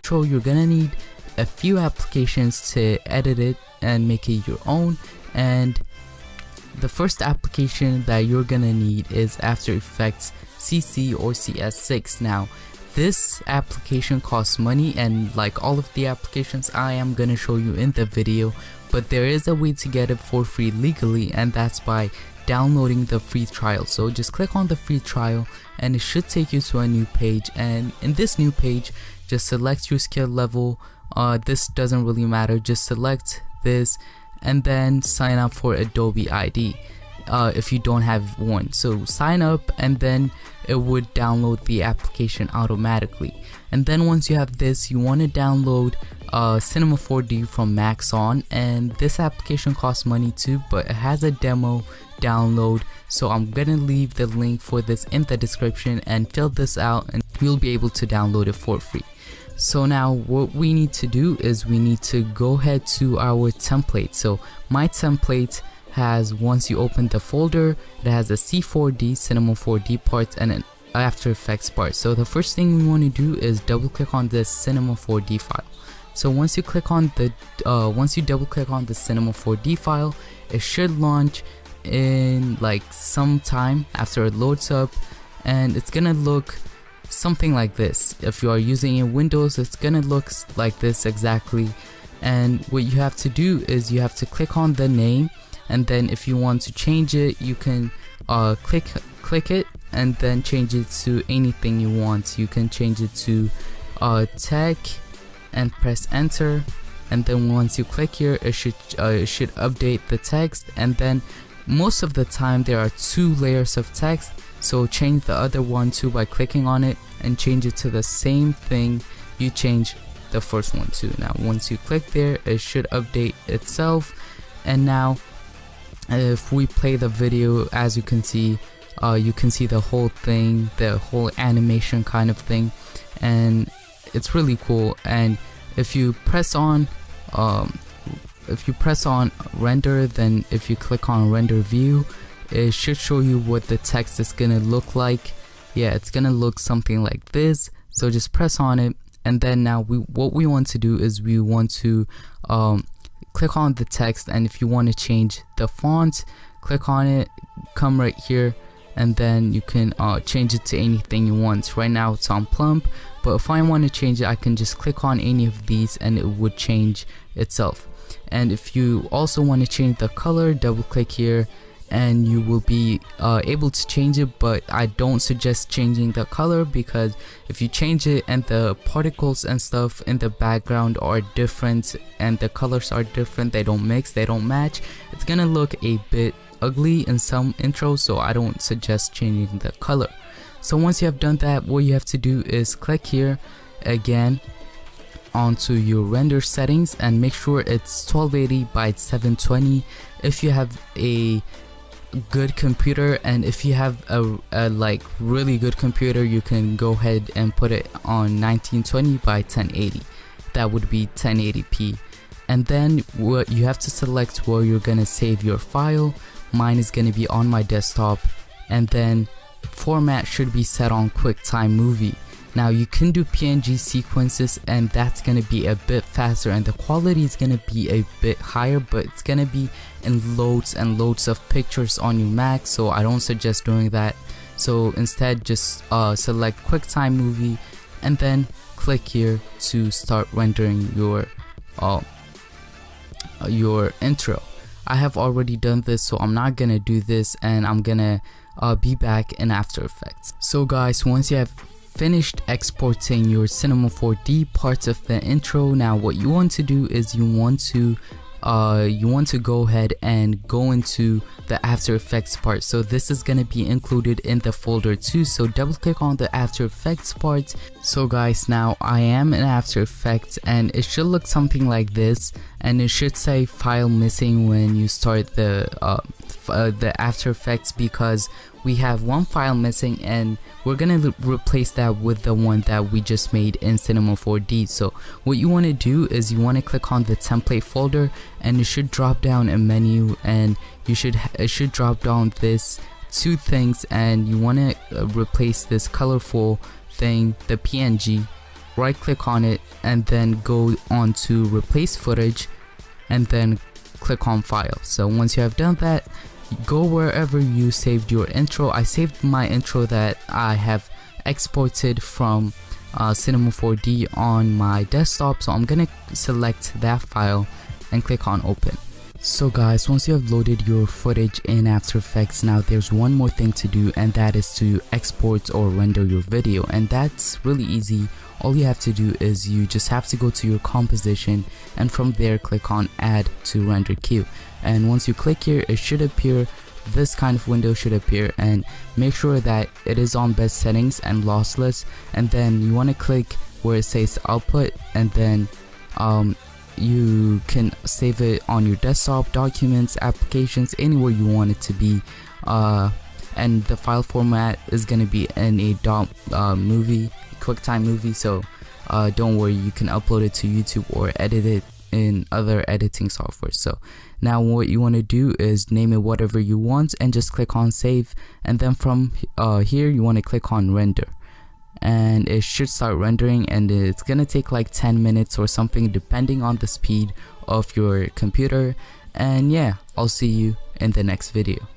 intro, you're gonna need a few applications to edit it and make it your own. And the first application that you're gonna need is After Effects CC or CS6. Now this application costs money, and like all of the applications I am gonna show you in the video, but there is a way to get it for free legally, and that's by downloading the free trial. So just click on the free trial and it should take you to a new page, and in this new page just select your skill level. This doesn't really matter, just select this and then sign up for Adobe ID if you don't have one. So sign up and then it would download the application automatically. And then once you have this, you want to download Cinema 4D from Maxon, and this application costs money too, but it has a demo download, so I'm gonna leave the link for this in the description, and fill this out and you'll be able to download it for free. So now what we need to do is we need to go ahead to our template. So my template has, once you open the folder, it has a C4D Cinema 4D part and an After Effects part. So the first thing we want to do is double click on this Cinema 4D file. So once you click on the double click on the Cinema 4D file, it should launch in like some time after it loads up, and it's gonna look something like this. If you are using in Windows, it's gonna look like this exactly. And what you have to do is you have to click on the name, and then if you want to change it, you can click it and then change it to anything you want. You can change it to tech and press enter, and then once you click here, it should update the text. And then most of the time there are 2 layers of text, so change the other one too by clicking on it and change it to the same thing you change the first one to. Now once you click there, it should update itself. And now if we play the video, as you can see the whole thing, the whole animation kind of thing, and it's really cool. And if you press on render, then if you click on render view, it should show you what the text is gonna look like. Yeah, it's gonna look something like this. So just press on it, and then now what we want to do is we want to click on the text, and if you want to change the font, click on it, come right here, and then you can change it to anything you want. Right now it's on plump, but if I want to change it, I can just click on any of these and it would change itself. And if you also want to change the color, double click here and you will be able to change it, but I don't suggest changing the color, because if you change it and the particles and stuff in the background are different and the colors are different, they don't mix, they don't match, it's gonna look a bit ugly in some intros, so I don't suggest changing the color. So once you have done that, what you have to do is click here again onto your render settings and make sure it's 1280 by 720 if you have a good computer. And if you have a like really good computer, you can go ahead and put it on 1920 by 1080. That would be 1080p. And then what you have to select where you're gonna save your file. Mine is gonna be on my desktop, and then format should be set on QuickTime Movie. Now you can do PNG sequences, and that's gonna be a bit faster and the quality is gonna be a bit higher, but it's gonna be in loads and loads of pictures on your Mac, so I don't suggest doing that. So instead just select QuickTime Movie and then click here to start rendering your intro. I have already done this, so I'm not gonna do this, and I'm gonna be back in After Effects. So guys, once you have finished exporting your Cinema 4D parts of the intro, now what you want to do is you want to go ahead and go into the After Effects part. So this is going to be included in the folder too, so double click on the After Effects part. So guys, now I am in After Effects and it should look something like this, and it should say file missing when you start the After Effects, because we have one file missing and we're gonna replace that with the one that we just made in Cinema 4D. So what you want to do is you want to click on the template folder, and it should drop down a menu, and it should drop down this 2 things, and you want to replace this colorful thing, the PNG, right click on it and then go on to replace footage and then click on file. So once you have done that, go wherever you saved your intro. I saved my intro that I have exported from Cinema 4D on my desktop, so I'm gonna select that file and click on open. So guys, once you have loaded your footage in After Effects, now there's one more thing to do, and that is to export or render your video, and that's really easy. All you have to do is you just have to go to your composition and from there click on add to render queue, and once you click here, it should appear, this kind of window should appear, and make sure that it is on best settings and lossless, and then you want to click where it says output, and then you can save it on your desktop, documents, applications, anywhere you want it to be, and the file format is going to be in a movie, QuickTime movie, so don't worry, you can upload it to YouTube or edit it in other editing software. So now what you want to do is name it whatever you want and just click on save, and then from here you want to click on render, and it should start rendering, and it's gonna take like 10 minutes or something depending on the speed of your computer. And yeah, I'll see you in the next video.